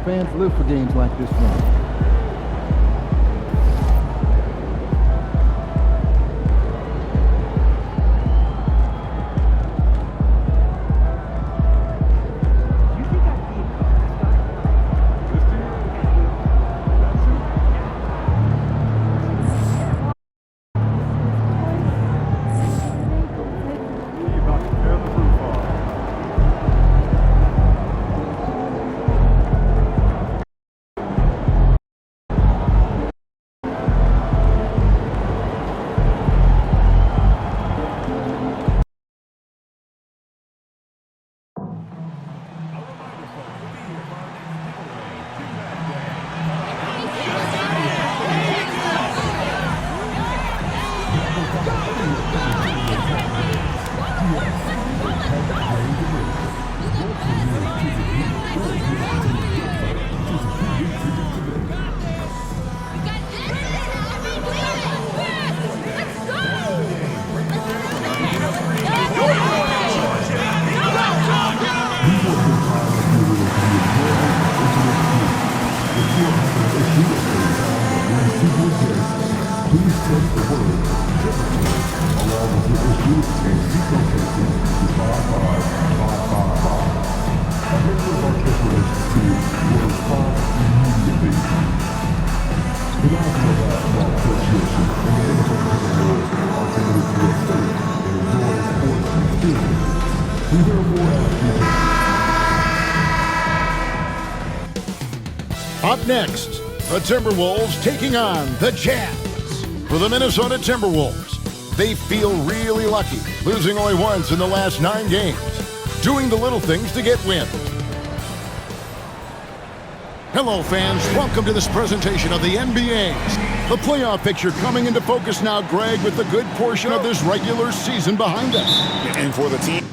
Fans live for games like this one. Up next, the Timberwolves taking on the Jazz. For the Minnesota Timberwolves, they feel really lucky, losing only once in the last 9 games, doing the little things to get wins. Hello, fans. Welcome to this presentation of the NBA's. The playoff picture coming into focus now, Greg, with a good portion of this regular season behind us. And for the teams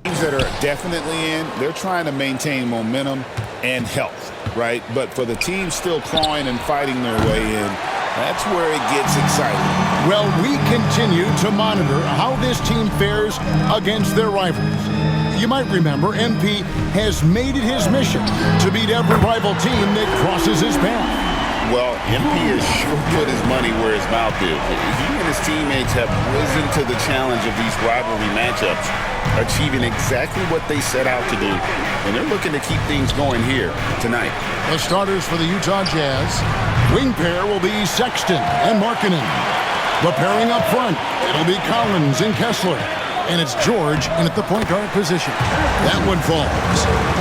that are definitely in, they're trying to maintain momentum and health, right? But for the teams still clawing and fighting their way in, that's where it gets exciting. Well, we continue to monitor how this team fares against their rivals. You might remember MP has made it his mission to beat every rival team that crosses his path. Well, MP has sure put his money where his mouth is. He and his teammates have risen to the challenge of these rivalry matchups, achieving exactly what they set out to do. And they're looking to keep things going here tonight. The starters for the Utah Jazz. Wing pair will be Sexton and Markkanen. The pairing up front, it'll be Collins and Kessler. And it's George in at the point guard position. That one falls.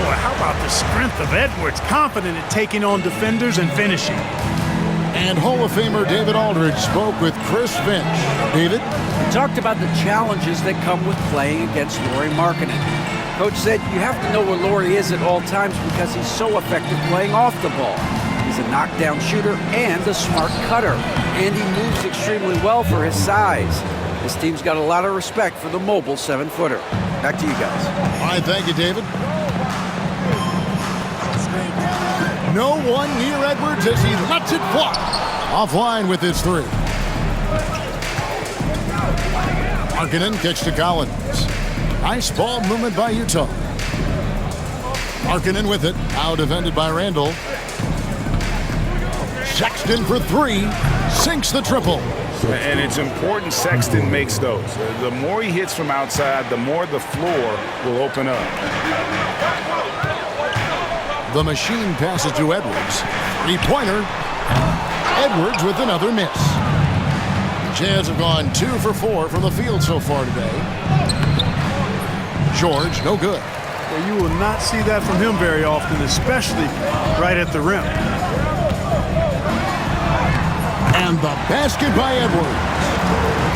Boy, how about the strength of Edwards, confident at taking on defenders and finishing. And Hall of Famer David Aldridge spoke with Chris Finch. David? He talked about the challenges that come with playing against Lauri Markkanen. Coach said you have to know where Lauri is at all times because he's so effective playing off the ball. He's a knockdown shooter and a smart cutter. And he moves extremely well for his size. This team's got a lot of respect for the mobile 7-footer. Back to you guys. All right, thank you, David. No one near Edwards as he lets it fly. Offline with his 3. Markkanen kicks to Collins. Nice ball movement by Utah. Markkanen with it. Now defended by Randall. Sexton for 3. Sinks the triple. And it's important Sexton makes those. The more he hits from outside, the more the floor will open up. The machine passes to Edwards. 3-pointer. Edwards with another miss. Jazz have gone 2 for 4 from the field so far today. George, no good. Well, you will not see that from him very often, especially right at the rim. And the basket by Edwards.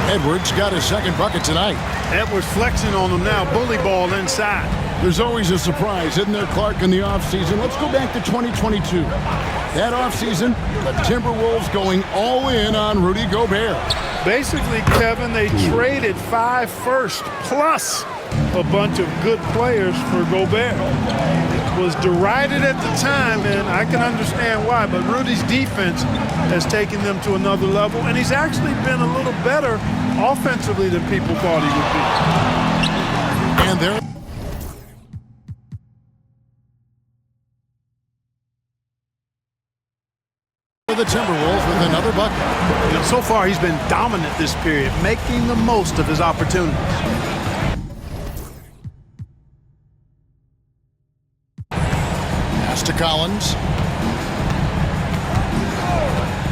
Edwards got his second bucket tonight. Edwards flexing on him now, bully ball inside. There's always a surprise, isn't there, Clark, in the offseason? Let's go back to 2022. That offseason, the Timberwolves going all in on Rudy Gobert. Basically, Kevin, they traded 5 firsts plus a bunch of good players for Gobert. It was derided at the time, and I can understand why, but Rudy's defense has taken them to another level, and he's actually been a little better offensively than people thought he would be. And there the Timberwolves with another bucket. You know, so far he's been dominant this period, making the most of his opportunities. Pass to Collins.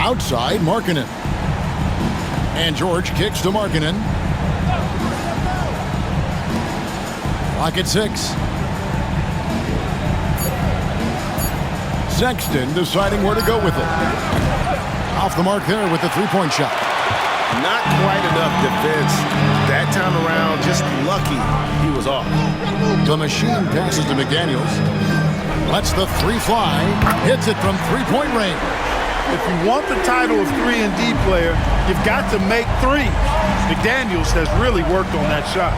Outside, Markkanen. And George kicks to Markkanen. Clock at 6. Sexton deciding where to go with it. Off the mark there with the three-point shot. Not quite enough defense. That time around, just lucky he was off. The machine passes to McDaniels. Lets the three fly. Hits it from three-point range. If you want the title of 3-and-D player, you've got to make threes. McDaniels has really worked on that shot.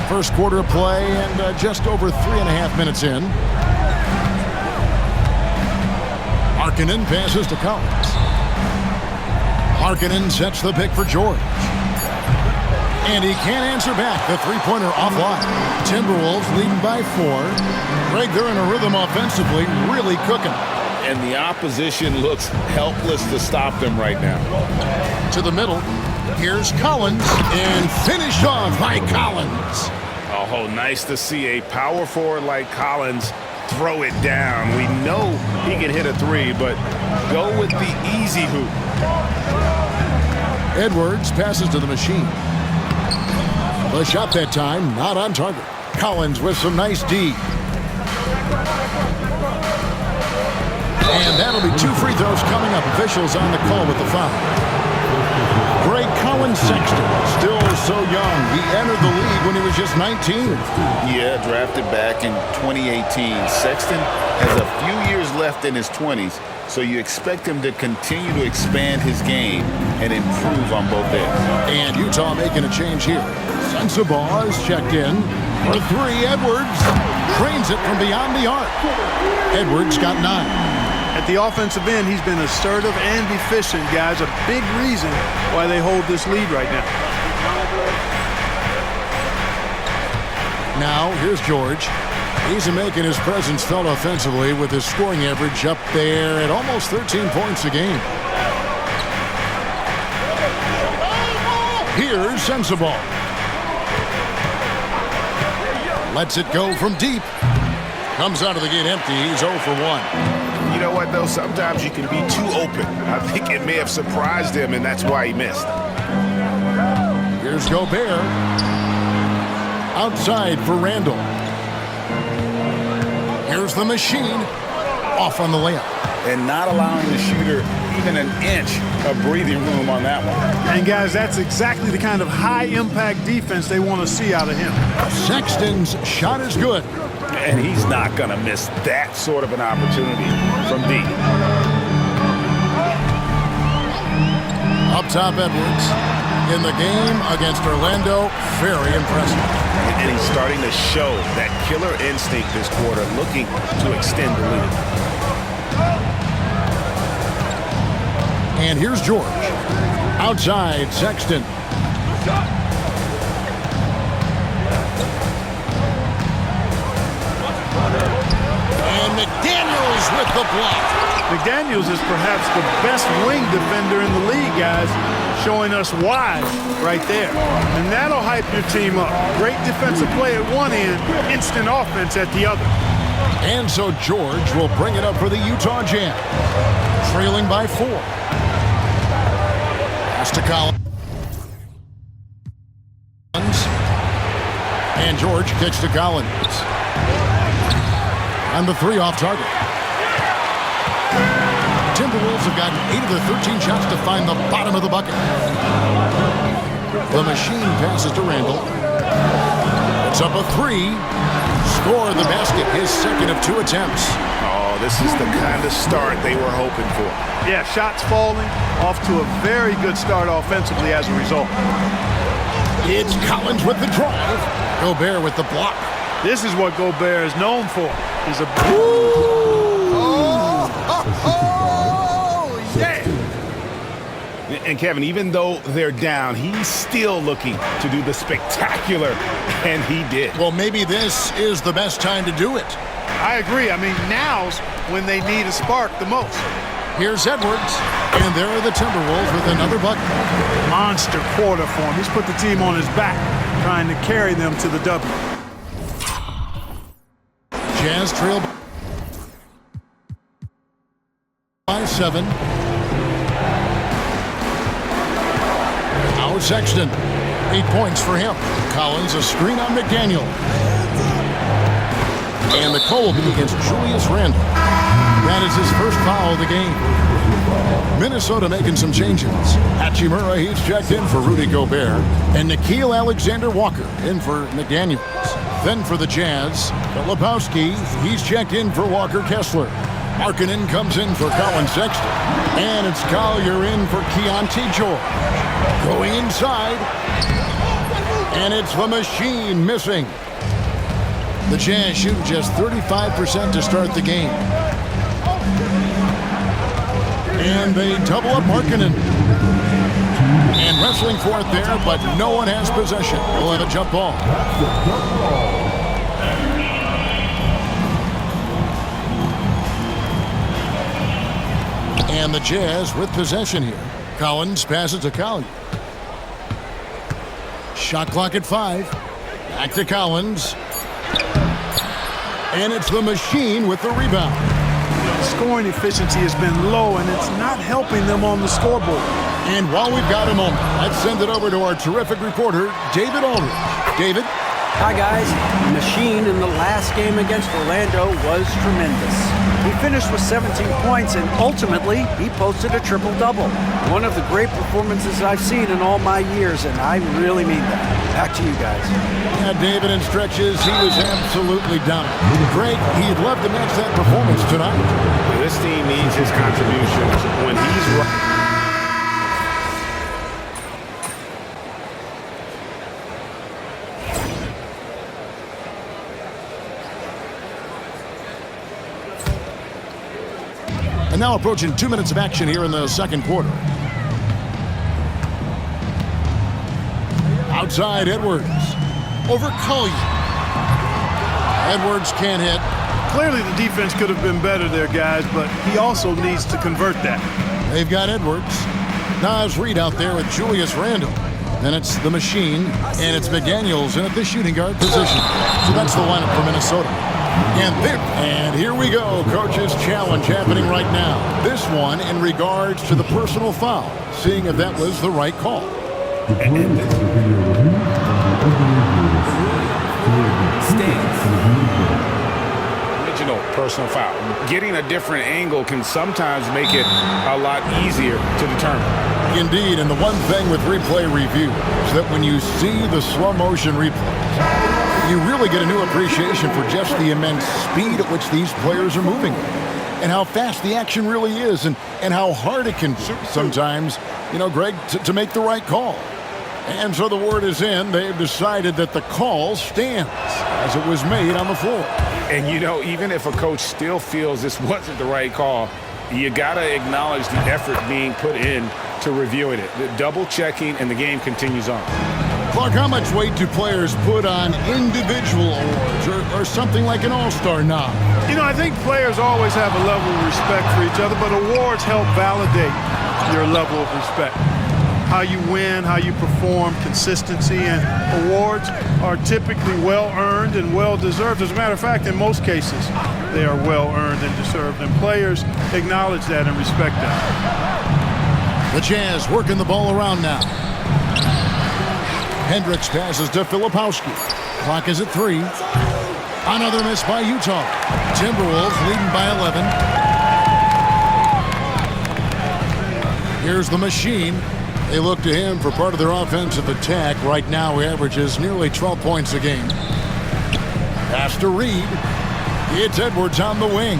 First quarter of play and just over 3.5 minutes in. Markkanen passes to Collins. Markkanen sets the pick for George. And he can't answer back. The three-pointer offline. Timberwolves leading by 4. Greg, they're in a rhythm offensively, really cooking. And the opposition looks helpless to stop them right now. To the middle. Here's Collins, and finished off by Collins. Oh, nice to see a power forward like Collins throw it down. We know he can hit a three, but go with the easy hoop. Edwards passes to the machine. The shot that time, not on target. Collins with some nice D. And that'll be 2 free throws coming up. Officials on the call with the foul. Greg Collins Sexton, still so young. He entered the league when he was just 19. Yeah, drafted back in 2018. Sexton has a few years left in his 20s, so you expect him to continue to expand his game and improve on both ends. And Utah making a change here. Sensabaugh is checked in. For 3, Edwards trains it from beyond the arc. Edwards got 9. At the offensive end, he's been assertive and efficient, guys. A big reason why they hold this lead right now. Now, here's George. He's making his presence felt offensively with his scoring average up there at almost 13 points a game. Here's Sensabaugh. Lets it go from deep. Comes out of the gate empty. He's 0 for 1. You know what, though? Sometimes you can be too open. I think it may have surprised him, and that's why he missed. Here's Gobert. Outside for Randall. Here's the machine. Off on the layup. And not allowing the shooter even an inch of breathing room on that one. And, guys, that's exactly the kind of high-impact defense they want to see out of him. Sexton's shot is good. And he's not going to miss that sort of an opportunity from deep. Up top, Edwards. In the game against Orlando, very impressive. And he's starting to show that killer instinct this quarter, looking to extend the lead. And here's George. Outside, Sexton. And McDaniels with the block. McDaniels is perhaps the best wing defender in the league, guys, showing us why right there. And that'll hype your team up. Great defensive play at one end, instant offense at the other. And so George will bring it up for the Utah Jazz. Trailing by 4. Pass to Collins. And George kicks to Collins. And the 3 off target. Timberwolves have gotten 8 of their 13 shots to find the bottom of the bucket. The machine passes to Randall. It's up a 3. Score the basket, his second of 2 attempts. Oh, this is the kind of start they were hoping for. Yeah, shots falling, off to a very good start offensively as a result. It's Collins with the drive. Gobert with the block. This is what Gobert is known for. He's a... And Kevin, even though they're down, he's still looking to do the spectacular, and he did. Well, maybe this is the best time to do it. I agree. I mean, now's when they need a spark the most. Here's Edwards, and there are the Timberwolves with another bucket. Monster quarter for him. He's put the team on his back, trying to carry them to the W. Jazz trail by 7. Now Sexton. 8 points for him. Collins, a screen on McDaniel. And the call will be against Julius Randle. That is his first foul of the game. Minnesota making some changes. Hachimura, he's checked in for Rudy Gobert. And Nickeil Alexander-Walker in for McDaniels. Then for the Jazz, Filipowski, he's checked in for Walker Kessler. Markkanen comes in for Colin Sexton. And it's Collier in for Keontae George. Going inside. And it's the machine missing. The Jazz shoot just 35% to start the game. And they double up Markkanen. And wrestling for it there, but no one has possession. We'll have a jump ball. And the Jazz with possession here. Collins passes to Collier. Shot clock at 5. Back to Collins. And it's the machine with the rebound. Scoring efficiency has been low, and it's not helping them on the scoreboard. And while we've got a moment, let's send it over to our terrific reporter, David Aldridge. David? Hi, guys. The machine in the last game against Orlando was tremendous. He finished with 17 points, and ultimately, he posted a triple-double. One of the great performances I've seen in all my years, and I really mean that. Back to you guys. Yeah, David, in stretches, he was absolutely dominant. Greg, he'd love to match that performance tonight. This team needs his contributions when he's right. And now approaching 2 minutes of action here in the second quarter. Outside, Edwards. Over Collier. Edwards can't hit. Clearly the defense could have been better there, guys, but he also needs to convert that. They've got Edwards. Nas Reed out there with Julius Randle. Then it's the machine, and it's McDaniels in at the shooting guard position. So that's the lineup for Minnesota. And here we go, coach's challenge happening right now. This one in regards to the personal foul, seeing if that was the right call. Original personal foul. Getting a different angle can sometimes make it a lot easier to determine. Indeed, and the one thing with replay review is that when you see the slow motion replays, you really get a new appreciation for just the immense speed at which these players are moving and how fast the action really is and how hard it can be sometimes, you know, Greg, to make the right call. And so the word is in. They've decided that the call stands as it was made on the floor. And, you know, even if a coach still feels this wasn't the right call, you got to acknowledge the effort being put in to reviewing it. The double checking, and the game continues on. Clark, how much weight do players put on individual awards or something like an all-star nod? You know, I think players always have a level of respect for each other, but awards help validate your level of respect. How you win, how you perform, consistency, and awards are typically well-earned and well-deserved. As a matter of fact, in most cases, they are well-earned and deserved, and players acknowledge that and respect that. The Jazz working the ball around now. Hendricks passes to Filipowski. Clock is at 3. Another miss by Utah. Timberwolves leading by 11. Here's the machine. They look to him for part of their offensive attack. Right now, he averages nearly 12 points a game. Pass to Reed. It's Edwards on the wing.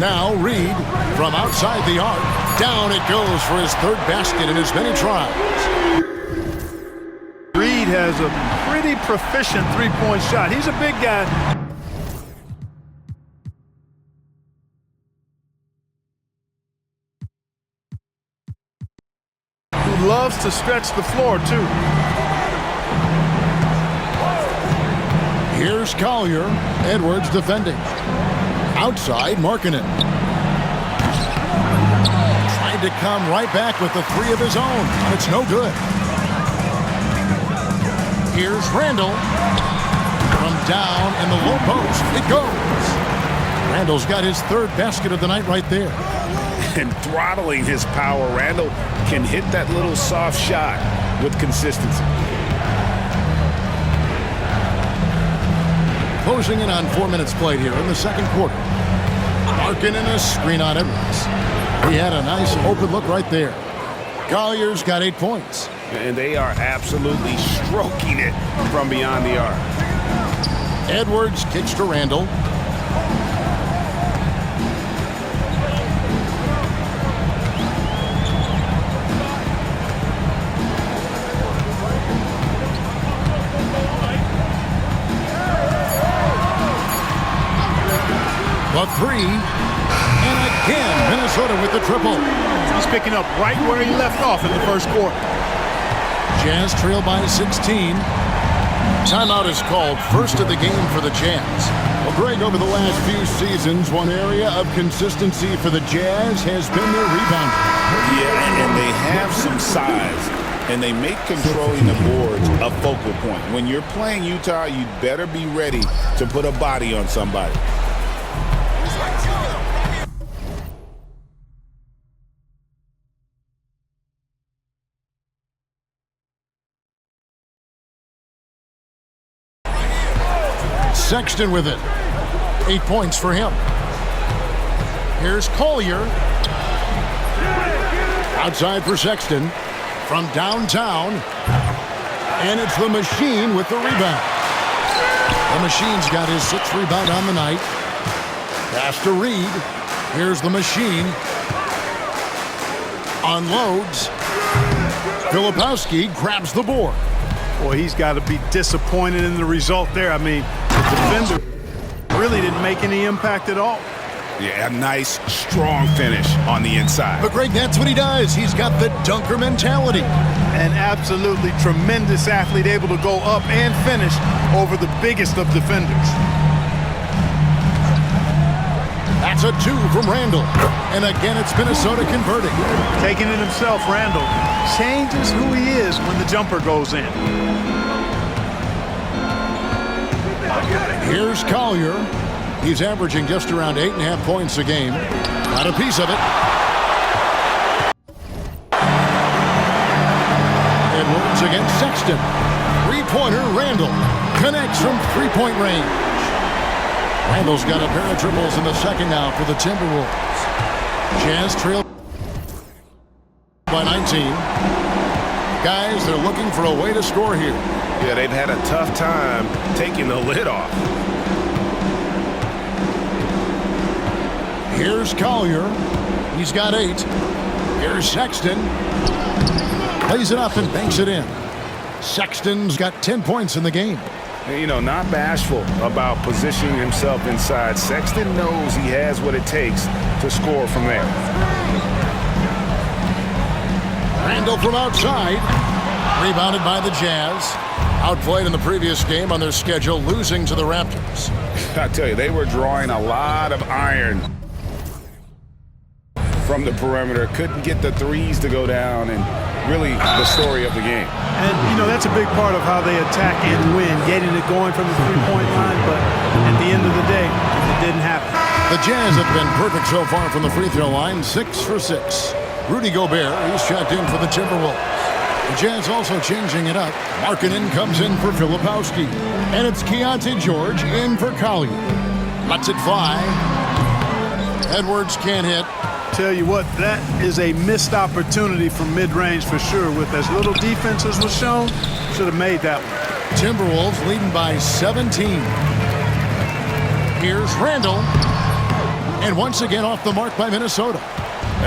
Now Reed from outside the arc. Down it goes for his third basket in as many tries. Reed has a pretty proficient three-point shot. He's a big guy. Who loves to stretch the floor, too. Here's Collier. Edwards defending. Outside, Markkanen. Trying to come right back with the three of his own. It's no good. Here's Randall. From down in the low post. It goes. Randall's got his third basket of the night right there. And throttling his power, Randall can hit that little soft shot with consistency. Closing in on 4 minutes played here in the second quarter. Markkanen a screen on Edwards. He had a nice open look right there. Collier's got 8 points. And they are absolutely stroking it from beyond the arc. Edwards kicks to Randall. The three, and again, Minnesota with the triple. He's picking up right where he left off in the first quarter. Jazz trail by 16. Timeout is called, first of the game for the Jazz. Well, Greg, over the last few seasons, one area of consistency for the Jazz has been their rebound. Yeah, and they have some size, and they make controlling the boards a focal point. When you're playing Utah, you better be ready to put a body on somebody. Sexton with it. 8 points for him. Here's Collier. Outside for Sexton. From downtown. And it's the Machine with the rebound. The Machine's got his 6th rebound on the night. Pass to Reed. Here's the Machine. Unloads. Filipowski grabs the board. Boy, he's got to be disappointed in the result there. I mean, the defender really didn't make any impact at all. Yeah, a nice, strong finish on the inside. But Greg, that's what he does. He's got the dunker mentality. An absolutely tremendous athlete, able to go up and finish over the biggest of defenders. That's a 2 from Randall. And again, it's Minnesota converting. Taking it himself, Randall changes who he is when the jumper goes in. Here's Collier. He's averaging just around 8.5 points a game. Got a piece of it. Edwards against Sexton. Three-pointer, Randall. Connects from three-point range. Randall's got a pair of triples in the second now for the Timberwolves. Jazz trail by 19. Guys, they're looking for a way to score here. Yeah, they've had a tough time taking the lid off. Here's Collier. He's got 8. Here's Sexton. Plays it up and banks it in. Sexton's got 10 points in the game. You know, not bashful about positioning himself inside. Sexton knows he has what it takes to score from there. Randall from outside. Rebounded by the Jazz. Outplayed in the previous game on their schedule, losing to the Raptors. I tell you, they were drawing a lot of iron from the perimeter. Couldn't get the threes to go down, and really the story of the game. And, you know, that's a big part of how they attack and win, getting it going from the three-point line, but at the end of the day, it didn't happen. The Jazz have been perfect so far from the free throw line, 6 for 6. Rudy Gobert, he's checked in for the Timberwolves. The Jazz also changing it up. Markkanen comes in for Filipowski. And it's Keontae George in for Collier. Lets it fly. Edwards can't hit. Tell you what, that is a missed opportunity from mid-range for sure. With as little defense as was shown, should have made that one. Timberwolves leading by 17. Here's Randall. And once again off the mark by Minnesota.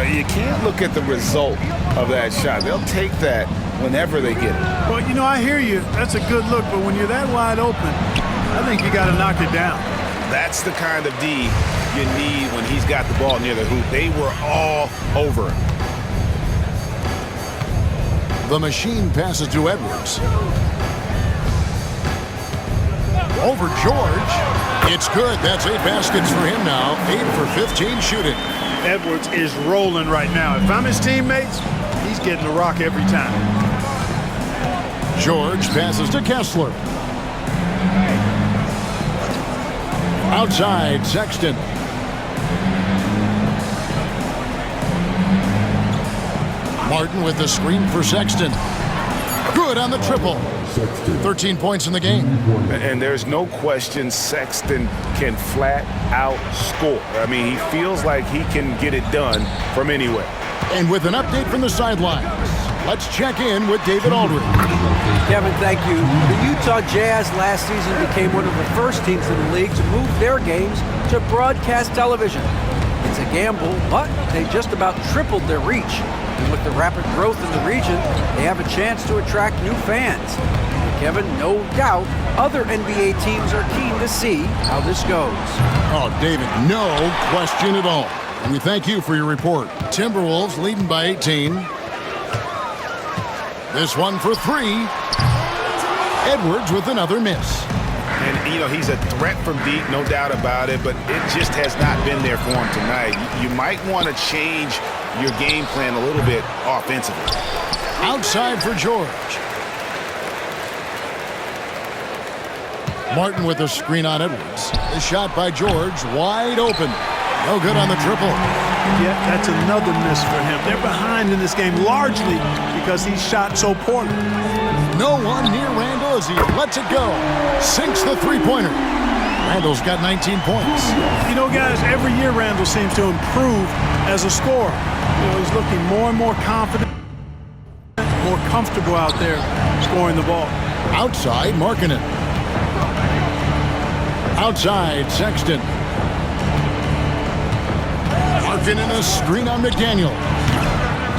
You can't look at the result of that shot. They'll take that whenever they get it. Well, you know, I hear you. That's a good look, but when you're that wide open, I think you got to knock it down. That's the kind of D you need when he's got the ball near the hoop. They were all over him. The machine passes to Edwards. Over George. It's good. That's 8 baskets for him now. 8 for 15 shooting. Edwards is rolling right now. If I'm his teammates, he's getting the rock every time. George passes to Kessler. Outside, Sexton. Martin with the screen for Sexton. Good on the triple. 13 points in the game. And there's no question Sexton can flat out score. I mean, he feels like he can get it done from anywhere. And with an update from the sidelines, let's check in with David Aldridge. Kevin, thank you. The Utah Jazz last season became one of the first teams in the league to move their games to broadcast television. It's a gamble, but they just about tripled their reach. And with the rapid growth in the region, they have a chance to attract new fans. Kevin, no doubt, other NBA teams are keen to see how this goes. Oh, David, no question at all. And we thank you for your report. Timberwolves leading by 18. This one for 3. Edwards with another miss. And, you know, he's a threat from deep, no doubt about it, but it just has not been there for him tonight. You might want to change your game plan a little bit offensively. Outside for George. Martin with a screen on Edwards. The shot by George, wide open. No good on the triple. Yeah, that's another miss for him. They're behind in this game largely because he shot so poorly. No one near Randall as he lets it go. Sinks the three-pointer. Randall's got 19 points. You know, guys, every year Randall seems to improve as a scorer. You know, he's looking more and more confident, more comfortable out there scoring the ball. Outside, Markkanen. Outside, Sexton. Markkanen a screen on McDaniel.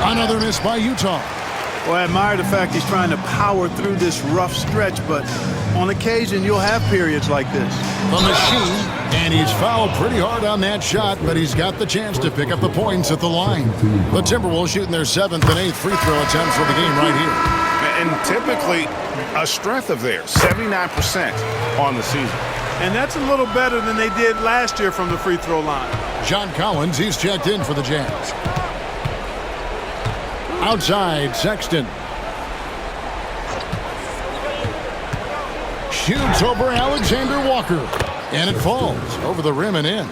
Another miss by Utah. Well, I admire the fact he's trying to power through this rough stretch, but on occasion you'll have periods like this. The machine, and he's fouled pretty hard on that shot, but he's got the chance to pick up the points at the line. The Timberwolves shooting their 7th and 8th free throw attempts for the game right here. And typically a strength of theirs, 79% on the season. And that's a little better than they did last year from the free throw line. John Collins, he's checked in for the Jazz. Outside, Sexton. Shoots over Alexander Walker. And it falls over the rim and in.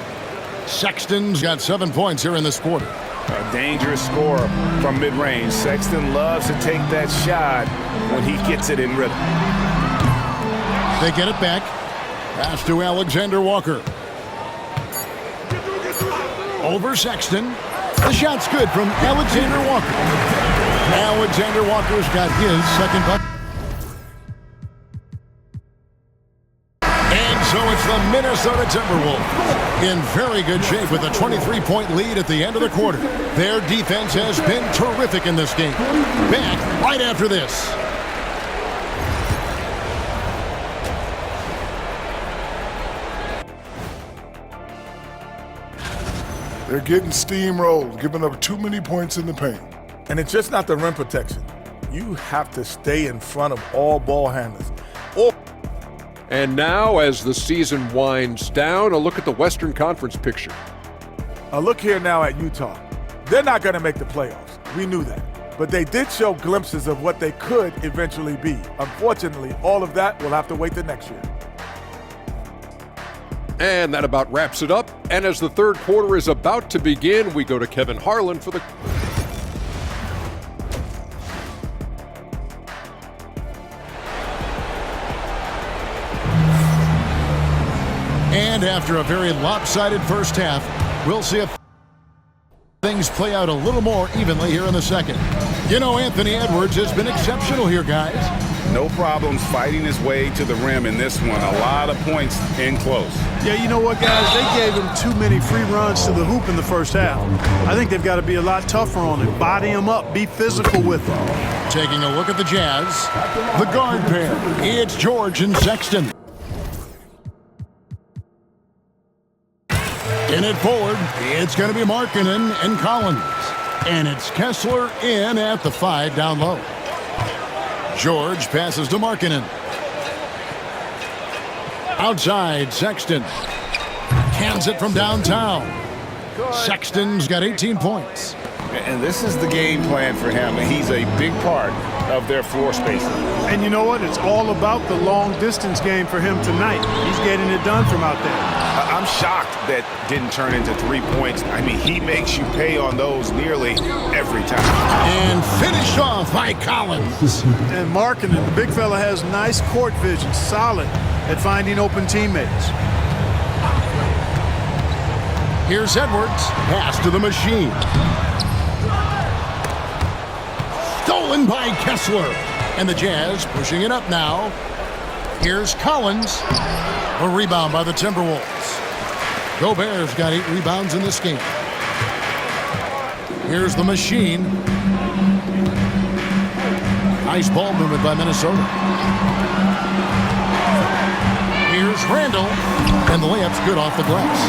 Sexton's got 7 points here in this quarter. A dangerous scorer from mid-range. Sexton loves to take that shot when he gets it in rhythm. They get it back. Pass to Alexander Walker. Over Sexton. The shot's good from Alexander Walker. Alexander Walker's got his second bucket. And so it's the Minnesota Timberwolves in very good shape with a 23-point lead at the end of the quarter. Their defense has been terrific in this game. Back right after this. They're getting steamrolled, giving up too many points in the paint. And it's just not the rim protection. You have to stay in front of all ball handlers. And now, as the season winds down, a look at the Western Conference picture. Look here now at Utah. They're not going to make the playoffs. We knew that. But they did show glimpses of what they could eventually be. Unfortunately, all of that will have to wait till next year. And that about wraps it up. And as the third quarter is about to begin, we go to Kevin Harlan for the... And after a very lopsided first half, we'll see if things play out a little more evenly here in the second. You know, Anthony Edwards has been exceptional here, guys. No problems fighting his way to the rim in this one. A lot of points in close. Yeah, you know what, guys? They gave him too many free runs to the hoop in the first half. I think they've got to be a lot tougher on him. Body him up. Be physical with him. Taking a look at the Jazz. The guard pair. It's George and Sexton. In it forward, it's going to be Markkanen and Collins. And it's Kessler in at the 5 down low. George passes to Markkanen. Outside, Sexton. Cans it from downtown. Sexton's got 18 points. And this is the game plan for him. He's a big part of their floor spacing. And you know what? It's all about the long-distance game for him tonight. He's getting it done from out there. I'm shocked that didn't turn into 3 points. I mean, he makes you pay on those nearly every time. And finished off by Collins. And Markkanen, the big fella, has nice court vision, solid at finding open teammates. Here's Edwards. Pass to the machine. Stolen by Kessler. And the Jazz pushing it up now. Here's Collins. A rebound by the Timberwolves. Gobert's got 8 rebounds in this game. Here's the machine. Nice ball movement by Minnesota. Here's Randall. And the layup's good off the glass.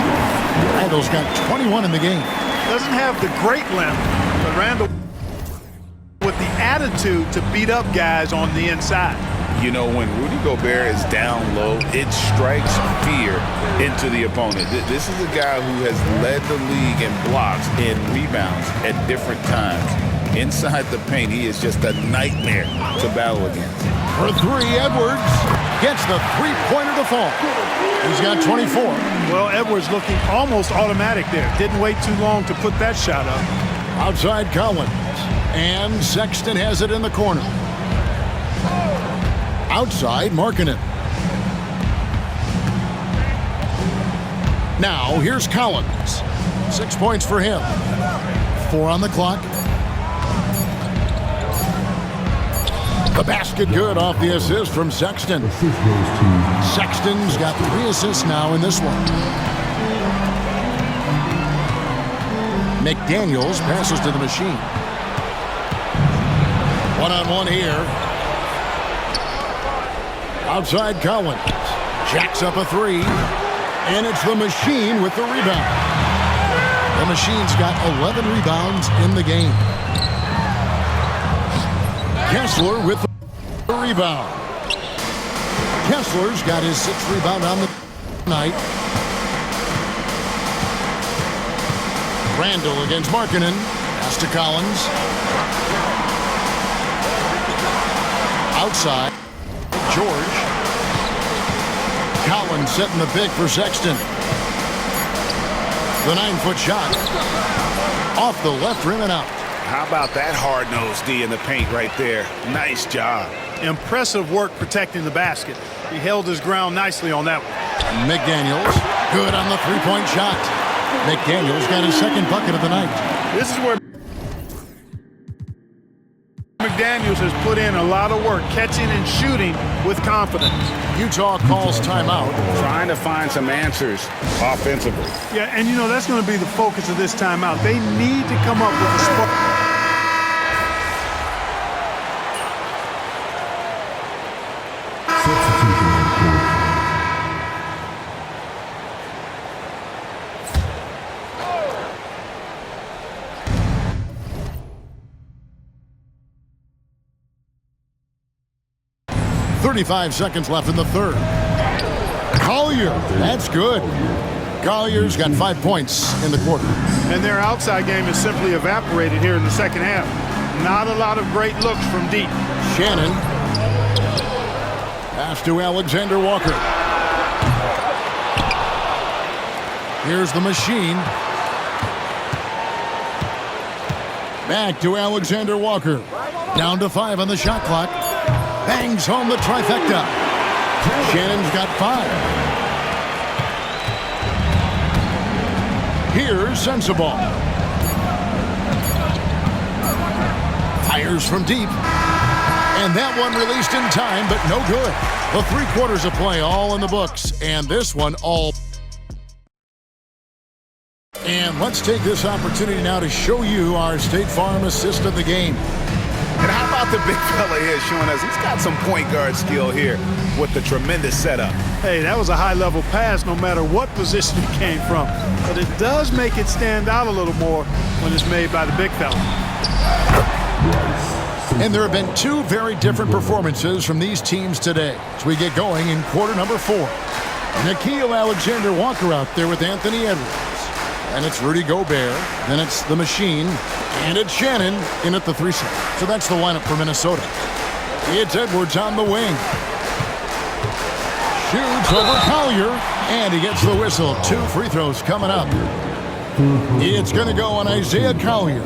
Randall's got 21 in the game. Doesn't have the great length, but Randall with the attitude to beat up guys on the inside. You know, when Rudy Gobert is down low, it strikes fear into the opponent. This is a guy who has led the league in blocks and rebounds at different times. Inside the paint, he is just a nightmare to battle against. For 3, Edwards gets the three-pointer to fall. He's got 24. Well, Edwards looking almost automatic there. Didn't wait too long to put that shot up. Outside Collins. And Sexton has it in the corner. Outside Markkanen. Now here's Collins. 6 points for him. 4 on the clock. The basket good off the assist from Sexton. Sexton's got 3 assists now in this one. McDaniels passes to the machine. One-on-one here. Outside Collins. Jacks up a 3. And it's the machine with the rebound. The machine's got 11 rebounds in the game. Kessler with the rebound. Kessler's got his 6th rebound on the night. Randall against Markkanen. Pass to Collins. Outside. George. Collins setting the pick for Sexton. The 9-foot shot. Off the left rim and out. How about that hard-nosed D in the paint right there? Nice job. Impressive work protecting the basket. He held his ground nicely on that one. McDaniels, good on the three-point shot. McDaniels got his 2nd bucket of the night. This is where McDaniels has put in a lot of work, catching and shooting with confidence. Utah calls timeout. Trying to find some answers offensively. Yeah, and you know, that's going to be the focus of this timeout. They need to come up with a spark. .35 seconds left in the third. Collier, that's good. Collier's got 5 points in the quarter. And their outside game is simply evaporated here in the second half. Not a lot of great looks from deep. Shannon. Pass to Alexander Walker. Here's the machine. Back to Alexander Walker. Down to 5 on the shot clock. Bangs home the trifecta. Shannon's got 5. Here's Sensabaugh. Fires from deep. And that one released in time, but no good. The 3 quarters of play all in the books. And this one all. And let's take this opportunity now to show you our State Farm assist of the game. And how about the big fella here showing us he's got some point guard skill here with the tremendous setup. Hey, that was a high-level pass no matter what position it came from. But it does make it stand out a little more when it's made by the big fella. And there have been 2 very different performances from these teams today as we get going in quarter number 4. Nickeil Alexander-Walker out there with Anthony Edwards. And it's Rudy Gobert. Then it's the Machine. And it's Shannon in at the 3 slot. So that's the lineup for Minnesota. It's Edwards on the wing. Shoots over Collier. And he gets the whistle. 2 free throws coming up. It's going to go on Isaiah Collier.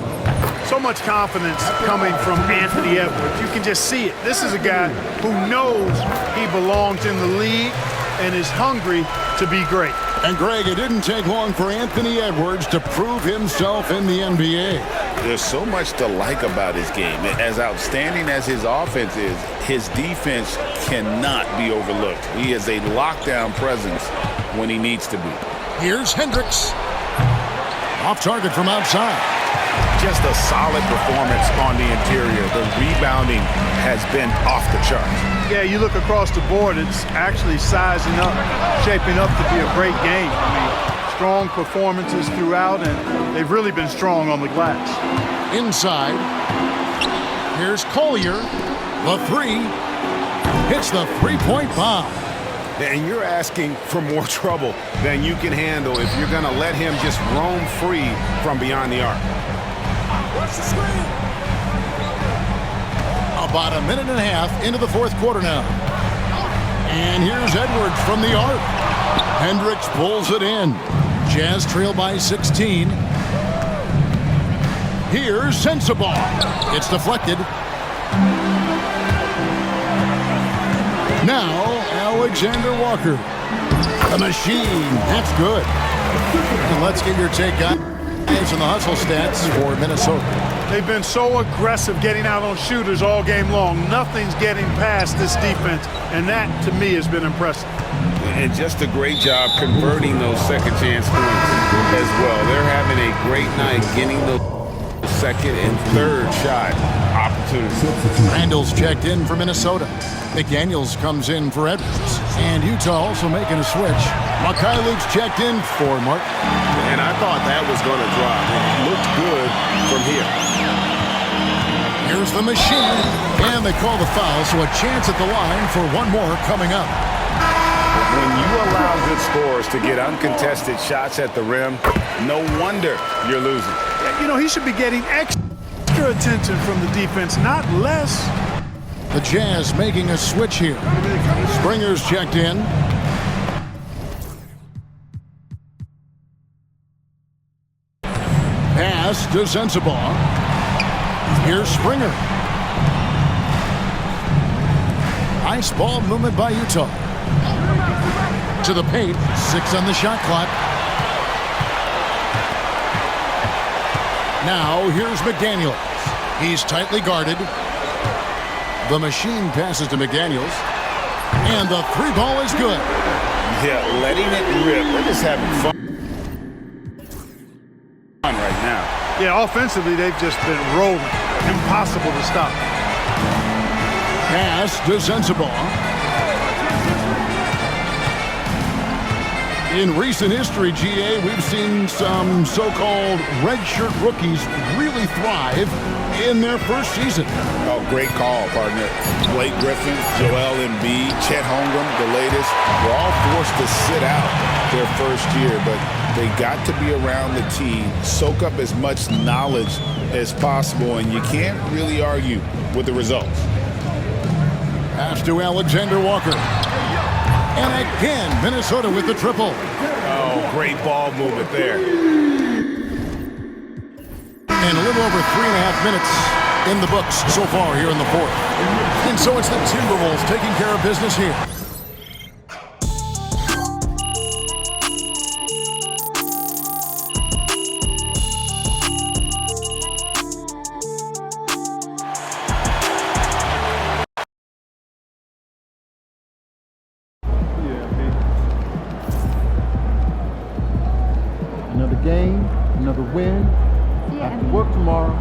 So much confidence coming from Anthony Edwards. You can just see it. This is a guy who knows he belongs in the league and is hungry to be great. And Greg, it didn't take long for Anthony Edwards to prove himself in the NBA. There's so much to like about his game. As outstanding as his offense is, his defense cannot be overlooked. He is a lockdown presence when he needs to be. Here's Hendricks. Off target from outside. Just a solid performance on the interior. The rebounding has been off the charts. Yeah, you look across the board, it's actually sizing up, shaping up to be a great game. I mean, strong performances throughout, and they've really been strong on the glass. Inside. Here's Collier. The 3. Hits the 3-point bomb. And you're asking for more trouble than you can handle if you're going to let him just roam free from beyond the arc. Watch the screen. About a minute and a half into the 4th quarter now. And here's Edwards from the arc. Hendricks pulls it in. Jazz trail by 16. Here's Sensabaugh. It's deflected. Now, Alexander Walker. The Machine. That's good. And let's get your take on and the hustle stats for Minnesota. They've been so aggressive getting out on shooters all game long. Nothing's getting past this defense, and that, to me, has been impressive. And just a great job converting those second chance points as well. They're having a great night getting the second and third shot opportunities. Randall's checked in for Minnesota. McDaniels comes in for Edwards. And Utah also making a switch. Luke's checked in for Mark. And I thought that was going to drop. It looked good from here. Here's the Machine. And they call the foul, so a chance at the line for one more coming up. When you allow good scorers to get uncontested shots at the rim, no wonder you're losing. You know, he should be getting extra attention from the defense, not less. The Jazz making a switch here. Springer's checked in. Pass to Sensabaugh. Here's Springer. Nice ball movement by Utah. To the paint. 6 on the shot clock. Now here's McDaniels. He's tightly guarded. The Machine passes to McDaniels. And the 3 ball is good. Yeah, letting it rip. They're just having fun right now. Yeah, offensively, they've just been rolling. Impossible to stop. Pass to Sensabaugh. In recent history, GA, we've seen some so-called redshirt rookies really thrive in their first season. Oh, great call, partner. Blake Griffin, Joel Embiid, Chet Holmgren, the latest, were all forced to sit out their first year, but they got to be around the team, soak up as much knowledge as possible, and you can't really argue with the results. Pass to Alexander Walker. And again, Minnesota with the triple. Oh, great ball movement there. And a little over 3.5 minutes in the books so far here in the 4th. And so it's the Timberwolves taking care of business here. game, another win. Have to work tomorrow.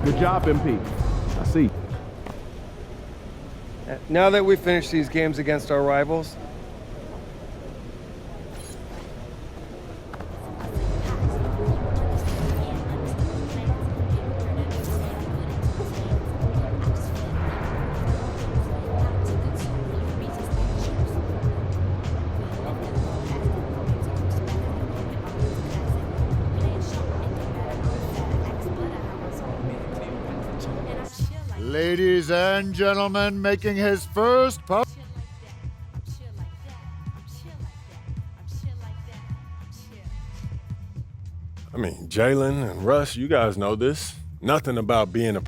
Good job, MP. I see. Now that we've finished these games against our rivals, Ladies and gentlemen, making his first I mean, Jalen and Russ, you guys know this. Nothing about being a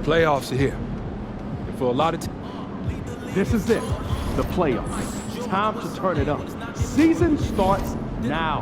Playoffs are here. And for a lot of this is it, the playoffs. Time to turn it up. Season starts now.